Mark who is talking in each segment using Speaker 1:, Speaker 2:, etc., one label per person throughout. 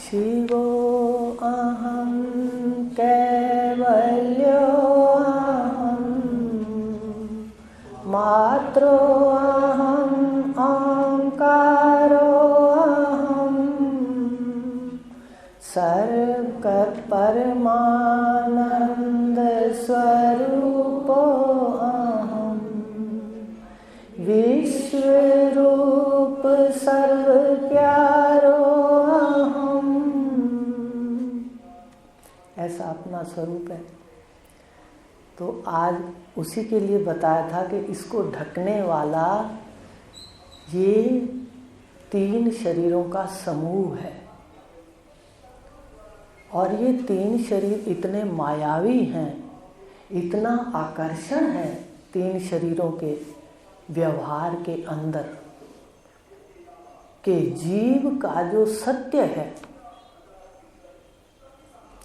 Speaker 1: शिवो अहं कैवल्यो अहं मात्रो अहं ओंकारो अहं सर्वगत परमानंद स्वरूपो अहं विश्वरूप सर्व प्यारो अहं। ऐसा अपना स्वरूप है। तो आज उसी के लिए बताया था कि इसको ढकने वाला ये 3 शरीरों का समूह है। और ये 3 शरीर इतने मायावी हैं, इतना आकर्षण है 3 शरीरों के व्यवहार के अंदर कि जीव का जो सत्य है,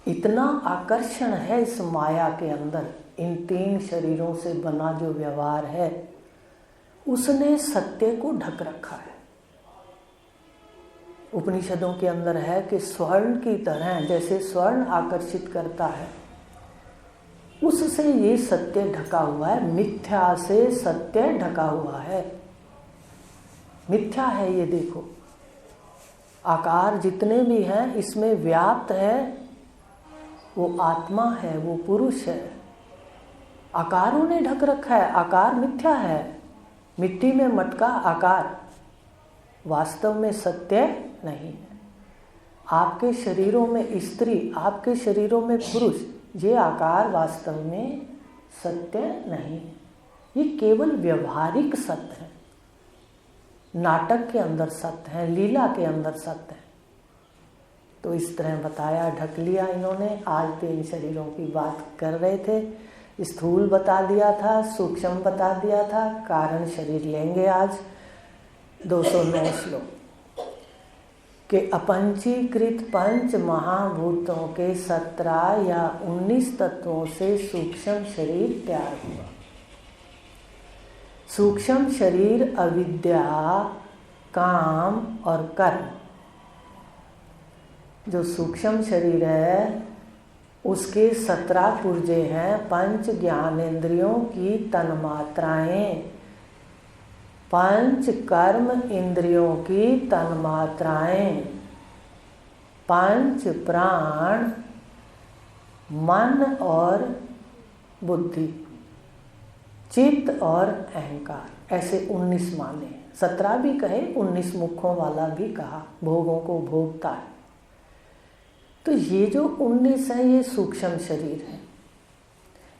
Speaker 1: इतना आकर्षण है इस माया के अंदर। इन 3 शरीरों से बना जो व्यवहार है, उसने सत्य को ढक रखा है। उपनिषदों के अंदर है कि स्वर्ण की तरह, जैसे स्वर्ण आकर्षित करता है, उससे ये सत्य ढका हुआ है। मिथ्या से सत्य ढका हुआ है। मिथ्या है ये, देखो आकार जितने भी हैं इसमें व्याप्त है, वो आत्मा है, वो पुरुष है। आकारों ने ढक रखा है, आकार मिथ्या है। मिट्टी में मटका आकार, वास्तव में सत्य नहीं है। आपके शरीरों में स्त्री, आपके शरीरों में पुरुष, ये आकार वास्तव में सत्य नहीं है। ये केवल व्यवहारिक सत्य है, नाटक के अंदर सत्य है, लीला के अंदर सत्य है। तो इस तरह बताया, ढक लिया इन्होंने। आज 3 शरीरों की बात कर रहे थे। स्थूल बता दिया था, सूक्ष्म बता दिया था, कारण शरीर लेंगे आज 209 श्लोक के अपंचीकृत 5 महाभूतों के 17 या 19 तत्वों से सूक्ष्म शरीर तैयार हुआ। सूक्ष्म शरीर अविद्या, काम और कर्म। जो सूक्ष्म शरीर है उसके 17 पुर्जे हैं, 5 ज्ञानेंद्रियों की तन्मात्राएं, 5 कर्म इंद्रियों की तन्मात्राएं, 5 प्राण, मन और बुद्धि, चित्त और अहंकार। ऐसे 19 माने, 17 भी कहे, 19 मुखों वाला भी कहा, भोगों को भोगता है। तो ये जो 19 है ये सूक्ष्म शरीर है।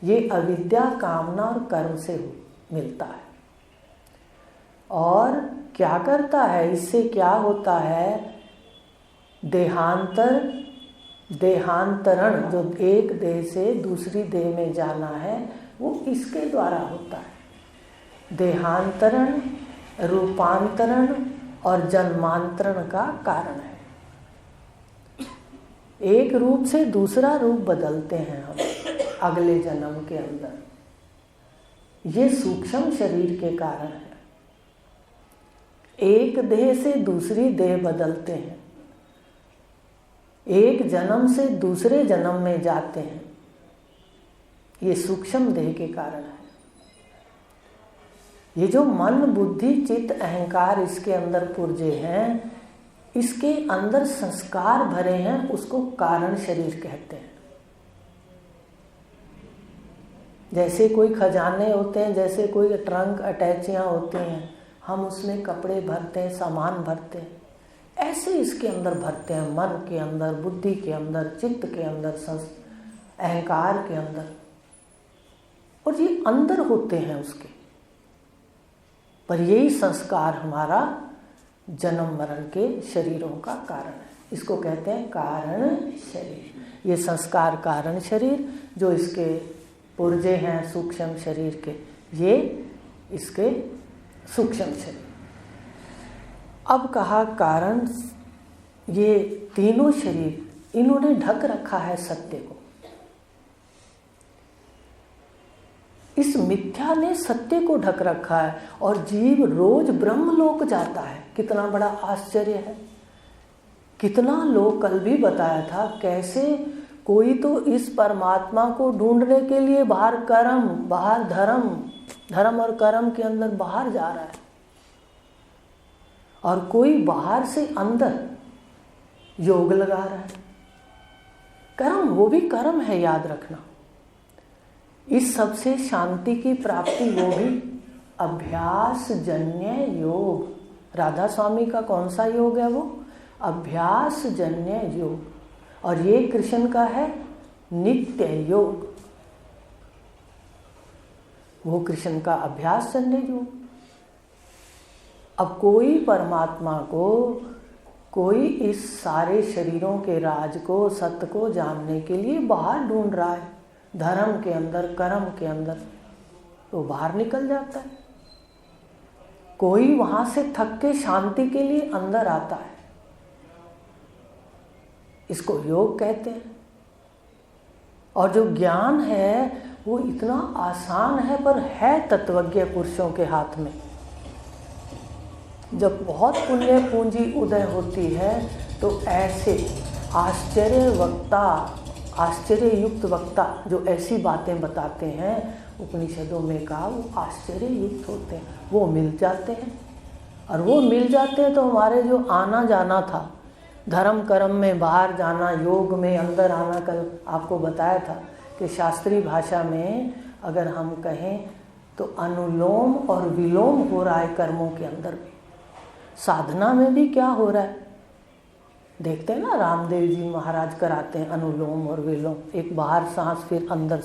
Speaker 1: ये अविद्या, कामना और कर्म से मिलता है। और क्या करता है, इससे क्या होता है, देहांतरण, जो एक देह से दूसरी देह में जाना है, वो इसके द्वारा होता है। देहांतरण, रूपांतरण और जन्मांतरण का कारण है। एक रूप से दूसरा रूप बदलते हैं हम अगले जन्म के अंदर, ये सूक्ष्म शरीर के कारण है। एक देह से दूसरी देह बदलते हैं, एक जन्म से दूसरे जन्म में जाते हैं, ये सूक्ष्म देह के कारण है। ये जो मन, बुद्धि, चित्त, अहंकार इसके अंदर पुर्जे हैं, इसके अंदर संस्कार भरे हैं, उसको कारण शरीर कहते हैं। जैसे कोई खजाने होते हैं, जैसे कोई ट्रंक, अटैचियाँ होती हैं, हम उसमें कपड़े भरते हैं, सामान भरते हैं, ऐसे इसके अंदर भरते हैं। मन के अंदर, बुद्धि के अंदर, चित्त के अंदर, अहंकार के अंदर, और ये अंदर होते हैं उसके। पर यही संस्कार हमारा जन्म मरण के शरीरों का कारण है। इसको कहते हैं कारण शरीर। ये संस्कार कारण शरीर, जो इसके पुर्जे हैं सूक्ष्म शरीर के, ये इसके सूक्ष्म शरीर। अब कहा कारण, ये तीनों शरीर इन्होंने ढक रखा है सत्य को। इस मिथ्या ने सत्य को ढक रखा है और जीव रोज ब्रह्मलोक जाता है। कितना बड़ा आश्चर्य है कितना लोग, कल भी बताया था, कैसे कोई तो इस परमात्मा को ढूंढने के लिए बाहर कर्म, बाहर धर्म, धर्म और कर्म के अंदर बाहर जा रहा है, और कोई बाहर से अंदर योग लगा रहा है। कर्म वो भी कर्म है, याद रखना। इस सबसे शांति की प्राप्ति वो भी अभ्यास जन्य योग। राधा स्वामी का कौन सा योग है? वो अभ्यास जन्य योग। और ये कृष्ण का है नित्य योग। वो कृष्ण का अभ्यास जन्य योग। अब कोई परमात्मा को, कोई इस सारे शरीरों के राज को, सत्य को जानने के लिए बाहर ढूंढ रहा है, धर्म के अंदर, कर्म के अंदर, तो बाहर निकल जाता है। कोई वहां से थक के शांति के लिए अंदर आता है, इसको योग कहते हैं। और जो ज्ञान है वो इतना आसान है, पर है तत्वज्ञ पुरुषों के हाथ में। जब बहुत पुण्य पूंजी उदय होती है तो ऐसे आश्चर्य वक्ता, आश्चर्य युक्त वक्ता जो ऐसी बातें बताते हैं, उपनिषदों में कहा, वो आश्चर्य युक्त होते हैं, वो मिल जाते हैं। और वो मिल जाते हैं तो हमारे जो आना जाना था, धर्म कर्म में बाहर जाना, योग में अंदर आना, कल आपको बताया था कि शास्त्रीय भाषा में अगर हम कहें तो अनुलोम और विलोम हो रहा है कर्मों के अंदर भी। साधना में भी क्या हो रहा है देखते हैं ना, रामदेव जी महाराज कराते हैं अनुलोम और विलोम, एक बाहर सांस फिर अंदर।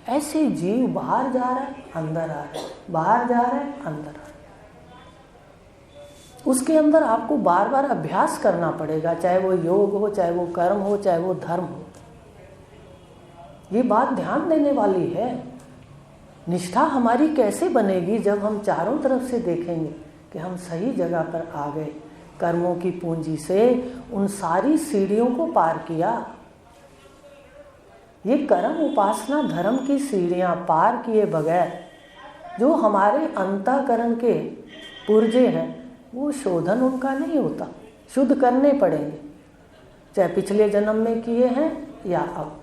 Speaker 1: ऐसे जीव बाहर जा रहा है, अंदर आ रहा है, बाहर जा रहा है, अंदर आ रहा है। उसके अंदर आपको बार बार अभ्यास करना पड़ेगा, चाहे वो योग हो, चाहे वो कर्म हो, चाहे वो धर्म हो। ये बात ध्यान देने वाली है। निष्ठा हमारी कैसे बनेगी? जब हम चारों तरफ से देखेंगे कि हम सही जगह पर आ गए, कर्मों की पूंजी से उन सारी सीढ़ियों को पार किया। ये कर्म, उपासना, धर्म की सीढ़ियां पार किए बगैर जो हमारे अंतःकरण के पुर्जे हैं, वो शोधन उनका नहीं होता। शुद्ध करने पड़ेंगे, चाहे पिछले जन्म में किए हैं या अब।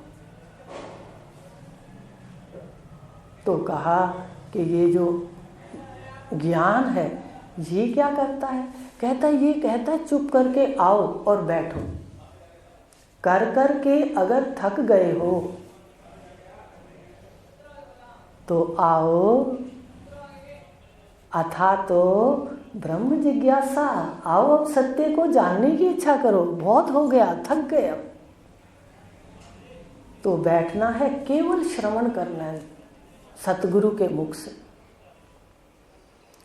Speaker 1: तो कहा कि ये जो ज्ञान है ये क्या करता है? कहता है, ये कहता है चुप करके आओ और बैठो। कर कर के अगर थक गए हो तो आओ, अथा तो ब्रह्म जिज्ञासा, आओ अब सत्य को जानने की इच्छा करो। बहुत हो गया, थक गए अब। तो बैठना है, केवल श्रवण करना है सतगुरु के मुख से।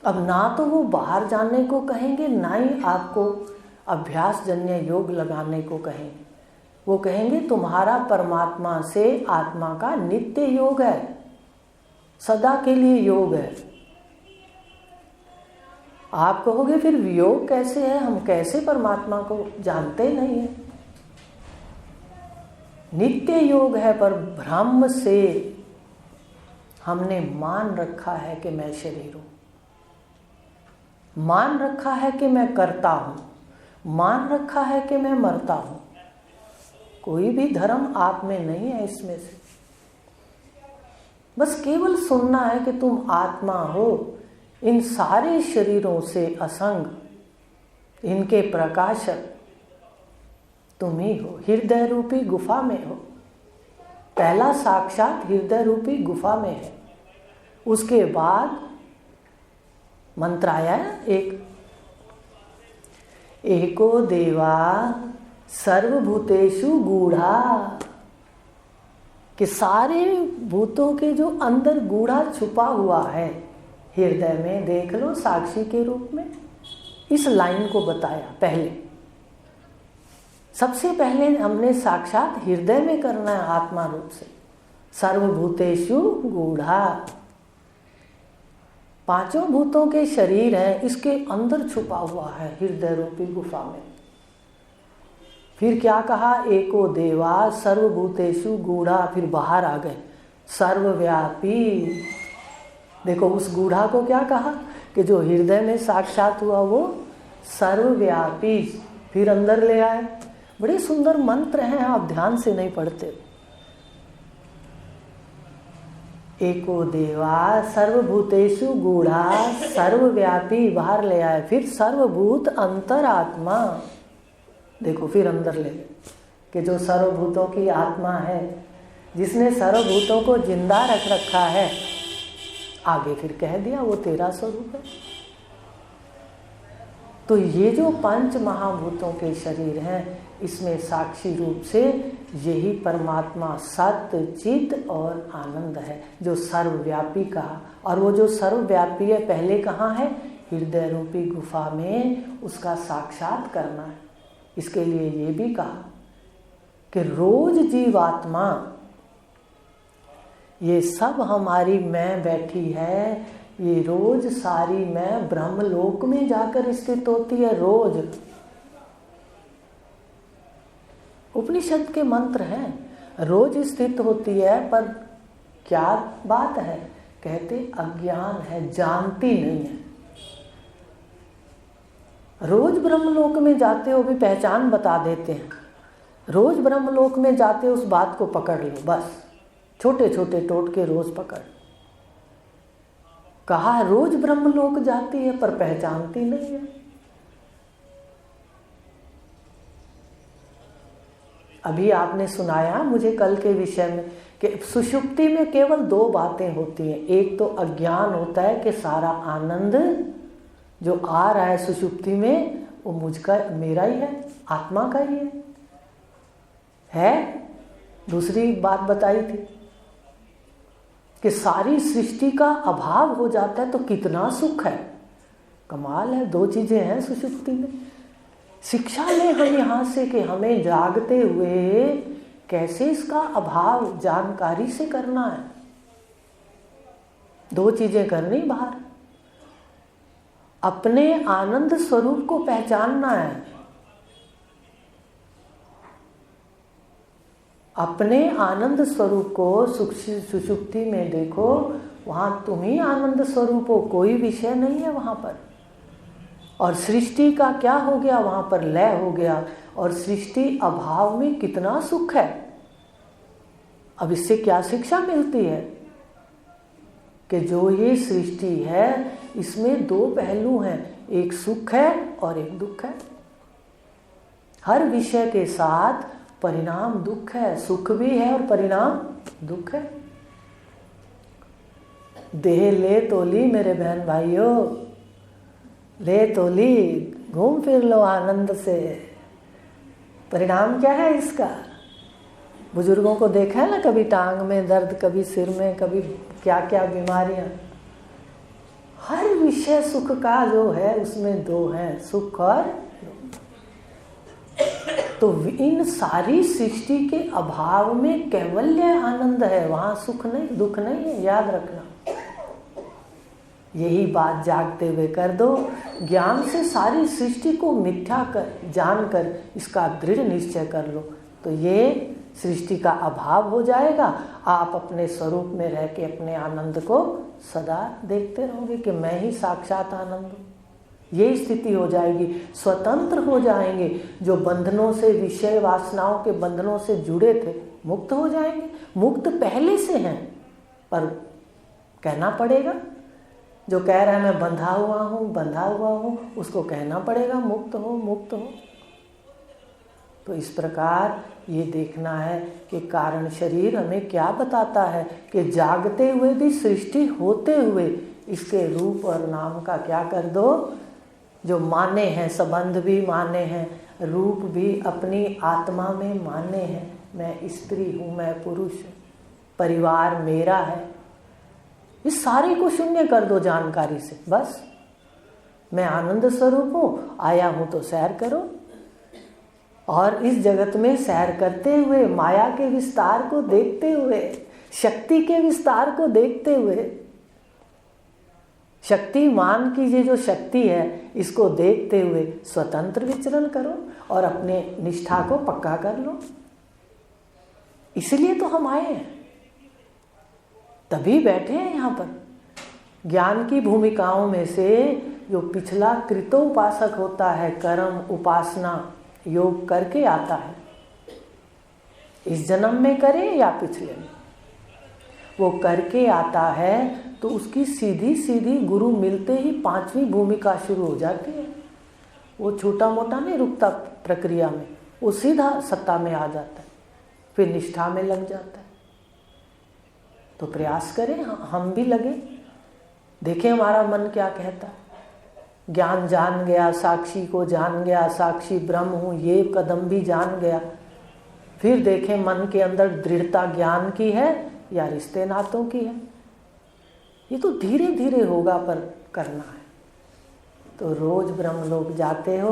Speaker 1: अब ना तो वो बाहर जाने को कहेंगे, ना ही आपको अभ्यास जन्य योग लगाने को कहेंगे। वो कहेंगे तुम्हारा परमात्मा से आत्मा का नित्य योग है, सदा के लिए योग है। आप कहोगे फिर योग कैसे है, हम कैसे परमात्मा को जानते नहीं है। नित्य योग है, पर भ्रम से हमने मान रखा है कि मैं शरीर हूं, मान रखा है कि मैं करता हूं, मान रखा है कि मैं मरता हूं। कोई भी धर्म आप में नहीं है इसमें से। बस केवल सुनना है कि तुम आत्मा हो, इन सारे शरीरों से असंग, इनके प्रकाशक तुम ही हो, हृदय रूपी गुफा में हो। पहला साक्षात हृदय रूपी गुफा में है। उसके बाद मंत्र आया एक, एको देवा सर्वभूतेषु गूढ़ा, कि सारे भूतों के जो अंदर गूढ़ा छुपा हुआ है हृदय में, देख लो साक्षी के रूप में। इस लाइन को बताया पहले। सबसे पहले हमने साक्षात हृदय में करना है, आत्मा रूप से। सर्वभूतेषु गूढ़ा, पांचों भूतों के शरीर है, इसके अंदर छुपा हुआ है हृदय रूपी गुफा में। फिर क्या कहा? एको देवा सर्वभूतेषु गूढ़ा, फिर बाहर आ गए सर्वव्यापी। देखो उस गूढ़ा को क्या कहा कि जो हृदय में साक्षात हुआ वो सर्वव्यापी। फिर अंदर ले आए, बड़े सुंदर मंत्र हैं, आप ध्यान से नहीं पढ़ते। एको देवा सर्वभूतेषु गूढ़ा सर्वव्यापी, बाहर ले आए, फिर सर्वभूत अंतरात्मा, देखो फिर अंदर ले गए कि जो सर्वभूतों की आत्मा है, जिसने सर्वभूतों को जिंदा रख रखा है, आगे फिर कह दिया वो तेरा स्वरूप है। तो ये जो पंच महाभूतों के शरीर हैं, इसमें साक्षी रूप से यही परमात्मा सत्य चित और आनंद है, जो सर्वव्यापी कहा। और वो जो सर्वव्यापी है पहले कहाँ है? हृदय रूपी गुफा में उसका साक्षात करना है। इसके लिए ये भी कहा कि रोज जीवात्मा, ये सब हमारी मैं बैठी है, ये रोज सारी मैं ब्रह्मलोक में जाकर स्थित होती है। रोज उपनिषद के मंत्र हैं, रोज स्थित होती है, पर क्या बात है? कहते अज्ञान है, जानती नहीं है। रोज ब्रह्मलोक में जाते हो भी पहचान बता देते हैं, रोज ब्रह्मलोक में जाते हो उस बात को पकड़ लो, बस छोटे छोटे टोटके रोज पकड़। कहा रोज ब्रह्मलोक जाती है पर पहचानती नहीं है। अभी आपने सुनाया मुझे कल के विषय में कि सुषुप्ति में केवल दो बातें होती हैं। एक तो अज्ञान होता है कि सारा आनंद जो आ रहा है सुषुप्ति में वो मुझका, मेरा ही है, आत्मा का ही है। दूसरी बात बताई थी कि सारी सृष्टि का अभाव हो जाता है तो कितना सुख है, कमाल है। दो चीजें हैं सुषुप्ति में। शिक्षा लें हम यहाँ से कि हमें जागते हुए कैसे इसका अभाव जानकारी से करना है। दो चीजें करनी बाहर, अपने आनंद स्वरूप को पहचानना है, अपने आनंद स्वरूप को सुषुप्ति में देखो, वहां तुम ही आनंद स्वरूप हो, कोई विषय नहीं है वहां पर। और सृष्टि का क्या हो गया, वहां पर लय हो गया, और सृष्टि अभाव में कितना सुख है। अब इससे क्या शिक्षा मिलती है कि जो ये सृष्टि है इसमें दो पहलू हैं, एक सुख है और एक दुख है। हर विषय के साथ परिणाम दुख है, सुख भी है और परिणाम दुख है। देह ले तो ली मेरे बहन भाइयों, ले तो ली, घूम फिर लो आनंद से। परिणाम क्या है इसका? बुजुर्गों को देखा है ना, कभी टांग में दर्द, कभी सिर में, कभी क्या क्या बीमारियां। हर विषय सुख का जो है उसमें दो हैं, सुख और दुख। तो इन सारी सृष्टि के अभाव में कैवल्य आनंद है, वहां सुख नहीं, दुख नहीं है, याद रखना। यही बात जागते हुए कर दो। ज्ञान से सारी सृष्टि को मिथ्या कर जानकर इसका दृढ़ निश्चय कर लो, तो ये सृष्टि का अभाव हो जाएगा। आप अपने स्वरूप में रह के अपने आनंद को सदा देखते रहोगे कि मैं ही साक्षात आनंद हूँ। ये स्थिति हो जाएगी, स्वतंत्र हो जाएंगे। जो बंधनों से, विषय वासनाओं के बंधनों से जुड़े थे, मुक्त हो जाएंगे। मुक्त पहले से हैं, पर कहना पड़ेगा। जो कह रहा है मैं बंधा हुआ हूँ, उसको कहना पड़ेगा मुक्त हो, मुक्त हो। तो इस प्रकार ये देखना है कि कारण शरीर हमें क्या बताता है कि जागते हुए भी, सृष्टि होते हुए इसके रूप और नाम का क्या कर दो, जो माने हैं, संबंध भी माने हैं, रूप भी अपनी आत्मा में माने हैं। मैं स्त्री हूँ, मैं पुरुष हूँ, परिवार मेरा है, इस सारे को शून्य कर दो जानकारी से। बस मैं आनंद स्वरूप हूँ, आया हूँ तो सैर करो। और इस जगत में सैर करते हुए, माया के विस्तार को देखते हुए, शक्ति के विस्तार को देखते हुए, शक्तिमान की ये जो शक्ति है इसको देखते हुए स्वतंत्र विचरण करो और अपने निष्ठा को पक्का कर लो। इसलिए तो हम आए हैं, तभी बैठे हैं यहाँ पर। ज्ञान की भूमिकाओं में से जो पिछला कृतोपासक होता है, कर्म, उपासना, योग करके आता है, इस जन्म में करे या पिछले में, वो करके आता है तो उसकी सीधी सीधी गुरु मिलते ही 5वीं भूमिका शुरू हो जाती है। वो छोटा मोटा नहीं रुकता प्रक्रिया में, वो सीधा सत्ता में आ जाता है, फिर निष्ठा में लग जाता है। तो प्रयास करें, हम भी लगे, देखें हमारा मन क्या कहता है। ज्ञान जान गया, साक्षी को जान गया, साक्षी ब्रह्म हूँ ये कदम भी जान गया, फिर देखें मन के अंदर दृढ़ता ज्ञान की है या रिश्ते नातों की है। ये तो धीरे धीरे होगा, पर करना है। तो रोज ब्रह्मलोक जाते हो,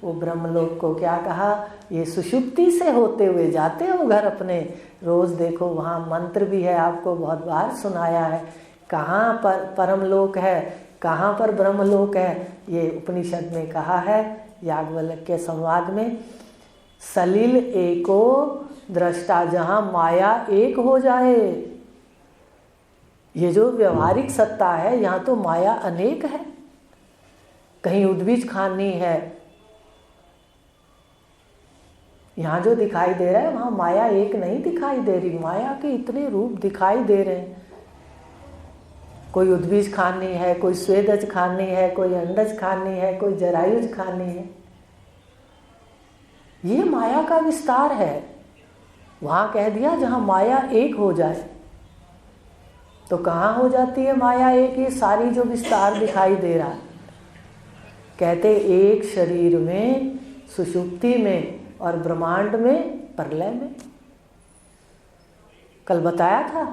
Speaker 1: वो ब्रह्मलोक को क्या कहा, ये सुषुप्ति से होते हुए जाते हो घर अपने, रोज देखो वहाँ मंत्र भी है, आपको बहुत बार सुनाया है। कहाँ पर परमलोक है, कहाँ पर ब्रह्मलोक है, ये उपनिषद में कहा है, याज्ञवल्क्य संवाद में। सलिल एको दृष्टा, जहाँ माया एक हो जाए। ये जो व्यवहारिक सत्ता है, यहाँ तो माया अनेक है। कहीं उद्भिज खानी है, यहाँ जो दिखाई दे रहा है वहाँ माया एक नहीं दिखाई दे रही, माया के इतने रूप दिखाई दे रहे हैं। कोई उद्भिज खानी है, कोई स्वेदज खानी है, कोई अंडज खानी है, कोई जरायुज खानी है। ये माया का विस्तार है। वहाँ कह दिया जहाँ माया एक हो जाए, तो कहाँ हो जाती है माया एक? ये सारी जो विस्तार दिखाई दे रहा है, कहते एक शरीर में, सुषुप्ति में, और ब्रह्मांड में, प्रलय में। कल बताया था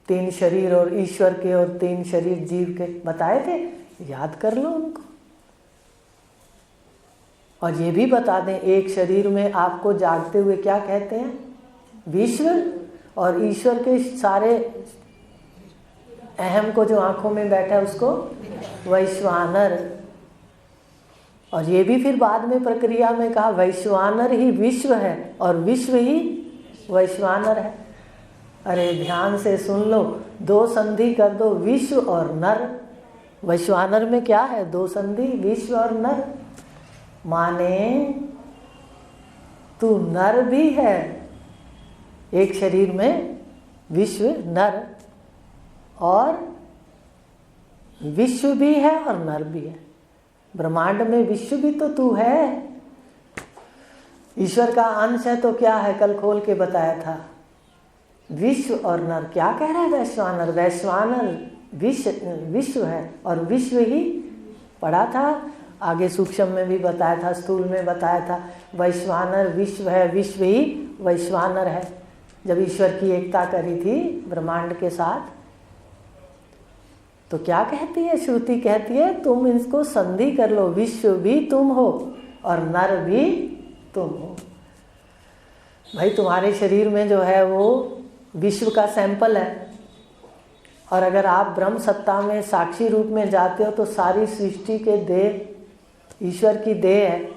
Speaker 1: 3 शरीर और ईश्वर के और 3 शरीर जीव के बताए थे, याद कर लो उनको। और ये भी बता दें, एक शरीर में आपको जागते हुए क्या कहते हैं? विश्व। और ईश्वर के सारे अहम को जो आंखों में बैठा है उसको वैश्वानर। और ये भी फिर बाद में प्रक्रिया में कहा वैश्वानर ही विश्व है और विश्व ही वैश्वानर है। अरे ध्यान से सुन लो, 2 संधि कर दो, विश्व और नर। वैश्वानर में क्या है? 2 संधि, विश्व और नर। माने तू नर भी है, एक शरीर में विश्व नर, और विश्व भी है और नर भी है। ब्रह्मांड में विश्व भी तो तू है, ईश्वर का अंश है। तो क्या है? कल खोल के बताया था, विश्व और नर। क्या कह रहा है वैश्वानर? वैश्वानर विश्व है और विश्व ही पढ़ा था। आगे सूक्ष्म में भी बताया था, स्थूल में बताया था, वैश्वानर विश्व है, विश्व ही वैश्वानर है। जब ईश्वर की एकता करी थी ब्रह्मांड के साथ, तो क्या कहती है श्रुति? कहती है तुम इसको संधि कर लो, विश्व भी तुम हो और नर भी तुम हो। भाई तुम्हारे शरीर में जो है वो विश्व का सैंपल है, और अगर आप ब्रह्म सत्ता में साक्षी रूप में जाते हो तो सारी सृष्टि के देह ईश्वर की देह है।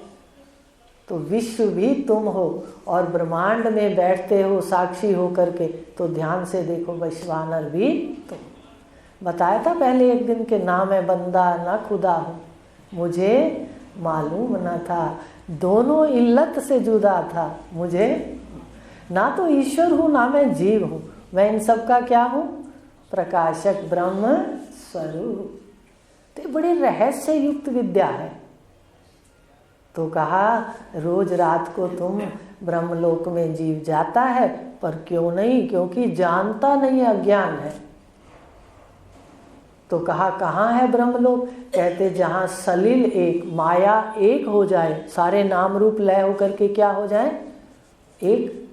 Speaker 1: तो विश्व भी तुम हो और ब्रह्मांड में बैठते हो साक्षी हो करके, तो ध्यान से देखो वैश्वानर भी तुम। बताया था पहले एक दिन के, नाम है बंदा ना खुदा हूँ, मुझे मालूम न था, दोनों इल्लत से जुदा था मुझे। ना तो ईश्वर हूँ ना मैं जीव हूँ, मैं इन सब का क्या हूँ? प्रकाशक ब्रह्म स्वरूप। तो बड़े रहस्य युक्त विद्या है। तो कहा रोज रात को तुम ब्रह्मलोक में जीव जाता है, पर क्यों नहीं? क्योंकि जानता नहीं, अज्ञान है। तो कहा कहाँ है ब्रह्मलोक? कहते जहाँ सलिल एक, माया एक हो जाए, सारे नाम रूप लय होकर के क्या हो जाए? एक।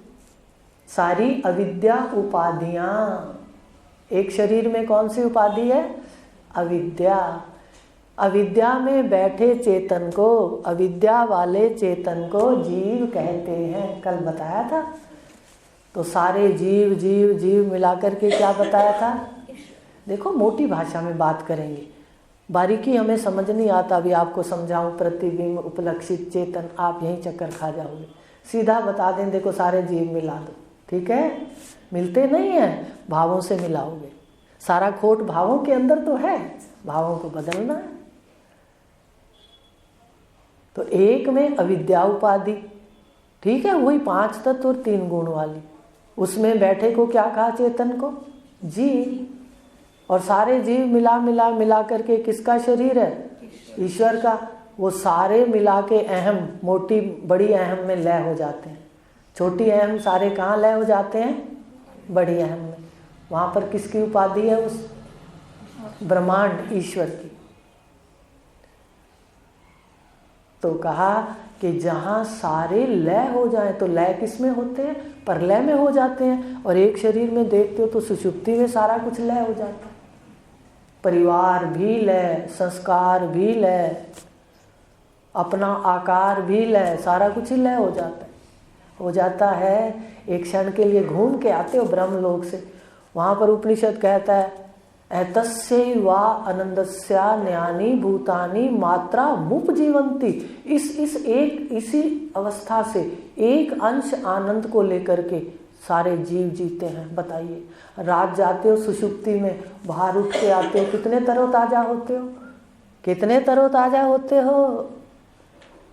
Speaker 1: सारी अविद्या उपाधियां, एक शरीर में कौन सी उपाधि है? अविद्या। अविद्या में बैठे चेतन को, अविद्या वाले चेतन को जीव कहते हैं, कल बताया था। तो सारे जीव जीव जीव मिलाकर के क्या बताया था? देखो मोटी भाषा में बात करेंगे, बारीकी हमें समझ नहीं आता। अभी आपको समझाऊं प्रतिबिंब उपलक्षित चेतन, आप यहीं चक्कर खा जाओगे। सीधा बता दें देखो सारे जीव मिला दो, ठीक है? मिलते नहीं हैं, भावों से मिलाओगे। सारा खोट भावों के अंदर तो है, भावों को बदलना है। तो एक में अविद्या उपाधि, ठीक है, वही 5 तत्व और 3 गुण वाली, उसमें बैठे को क्या कहा? चेतन को जीव। और सारे जीव मिला करके किसका शरीर है? ईश्वर का। वो सारे मिला के अहम, मोटी बड़ी अहम में लय हो जाते हैं। छोटी अहम सारे कहाँ लय हो जाते हैं? बड़ी अहम में। वहाँ पर किसकी उपाधि है? उस ब्रह्मांड ईश्वर की। तो कहा कि जहाँ सारे लय हो जाए, तो लय किस में होते हैं? प्रलय में हो जाते हैं। और एक शरीर में देखते हो तो सुषुप्ति में सारा कुछ लय हो जाता है। परिवार भी लय, संस्कार भी लय, अपना आकार भी लय, सारा कुछ ही लय हो जाता है। एक क्षण के लिए घूम के आते हो ब्रह्मलोक से, वहाँ पर उपनिषद कहता है एतस्यैवा आनंदस्या न्यानी भूतानि मात्रा मुपजीवन्ति। इसी अवस्था से एक अंश आनंद को लेकर के सारे जीव जीते हैं। बताइए, रात जाते हो सुषुप्ति में, बाहर उठ के आते हो, कितने तरोताजा होते हो? कितने तरोताजा होते हो?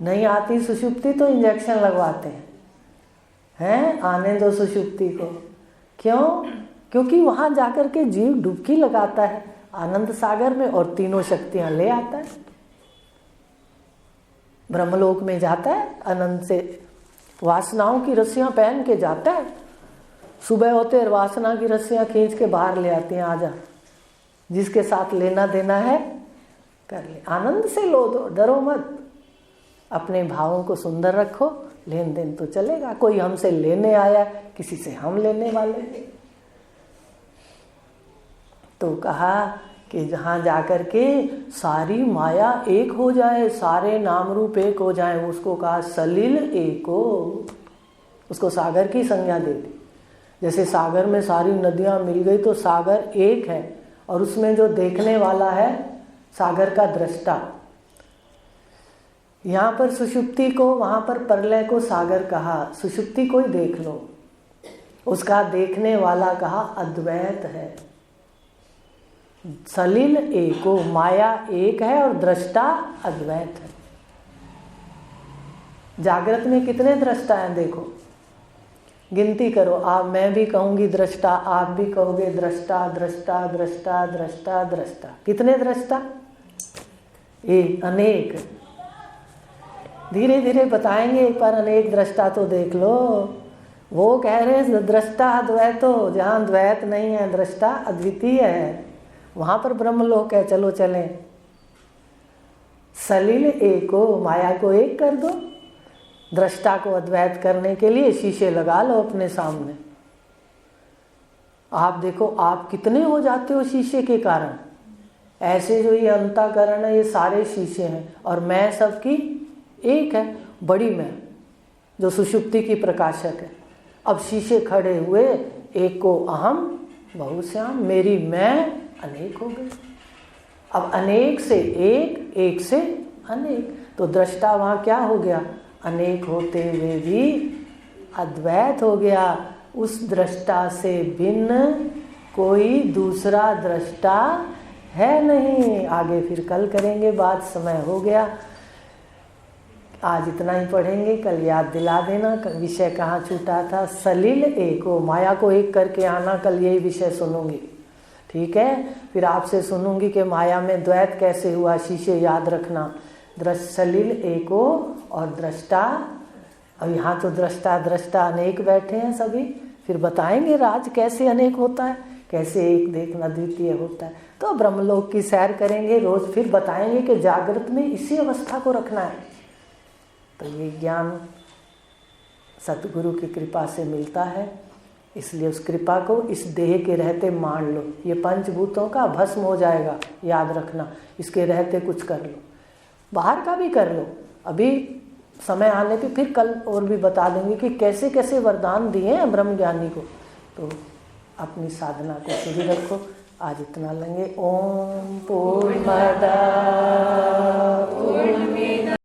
Speaker 1: नहीं आती सुषुप्ति तो इंजेक्शन लगवाते हैं, आने दो सुषुप्ति को। क्यों? क्योंकि वहां जाकर के जीव डुबकी लगाता है आनंद सागर में और तीनों शक्तियां ले आता है। ब्रह्मलोक में जाता है, आनंद से वासनाओं की रस्सियां पहन के जाता है। सुबह होते और वासना की रस्सियां खींच के बाहर ले आती हैं, आजा, जिसके साथ लेना देना है कर ले, आनंद से लो, दो, डरो मत, अपने भावों को सुंदर रखो, लेन देन तो चलेगा। कोई हमसे लेने आया, किसी से हम लेने वाले। तो कहा कि जहाँ जाकर के सारी माया एक हो जाए, सारे नाम रूप एक हो जाए, उसको कहा सलिल एको। उसको सागर की संज्ञा दे दी। जैसे सागर में सारी नदियाँ मिल गई तो सागर एक है, और उसमें जो देखने वाला है सागर का दृष्टा। यहाँ पर सुषुप्ति को, वहाँ पर प्रलय को सागर कहा, सुषुप्ति को ही देख लो, उसका देखने वाला कहा अद्वैत है। सलिल एको, माया एक है और दृष्टा अद्वैत है। जागृत में कितने दृष्टा हैं? देखो, गिनती करो। आप, मैं भी कहूंगी दृष्टा, आप भी कहोगे दृष्टा, दृष्टा, दृष्टा, दृष्टा, दृष्टा। कितने दृष्टा? एक, अनेक। धीरे धीरे बताएंगे, एक बार अनेक दृष्टा तो देख लो। वो कह रहे हैं दृष्टा अद्वैतो, जहाँ द्वैत नहीं है, दृष्टा अद्वितीय है, वहां पर ब्रह्मलोक है। चलो चलें। सलिल एको, माया को एक कर दो। दृष्टा को अद्वैत करने के लिए शीशे लगा लो अपने सामने। आप देखो आप कितने हो जाते हो शीशे के कारण। ऐसे जो ये अंतःकरण है, ये सारे शीशे हैं, और मैं सबकी एक है, बड़ी मैं जो सुषुप्ति की प्रकाशक है। अब शीशे खड़े हुए, एक को अहम बहुश्याम, मेरी मैं अनेक हो गई। अब अनेक से एक, एक से अनेक, तो दृष्टा वहाँ क्या हो गया? अनेक होते हुए भी अद्वैत हो गया। उस दृष्टा से भिन्न कोई दूसरा दृष्टा है नहीं। आगे फिर कल करेंगे बात, समय हो गया। आज इतना ही पढ़ेंगे, कल याद दिला देना विषय कहाँ छूटा था। सलिल एको, माया को एक करके आना, कल यही विषय सुनूंगी, ठीक है। फिर आपसे सुनूंगी कि माया में द्वैत कैसे हुआ, शीशे याद रखना। सलिल एको और दृष्टा, और यहाँ तो दृष्टा दृष्टा अनेक बैठे हैं सभी। फिर बताएंगे राज कैसे अनेक होता है, कैसे एक देखना द्वितीय होता है। तो ब्रह्मलोक की सैर करेंगे रोज, फिर बताएंगे कि जागृत में इसी अवस्था को रखना है। तो ये ज्ञान सतगुरु की कृपा से मिलता है, इसलिए उस कृपा को इस देह के रहते मान लो। ये पंचभूतों का भस्म हो जाएगा, याद रखना। इसके रहते कुछ कर लो, बाहर का भी कर लो। अभी समय आने पे फिर कल और भी बता देंगे कि कैसे कैसे वरदान दिए हैं ब्रह्म ज्ञानी को। तो अपनी साधना को शुरू रखो। आज इतना लेंगे। ओम पूर्णमद पूर्णमिदम्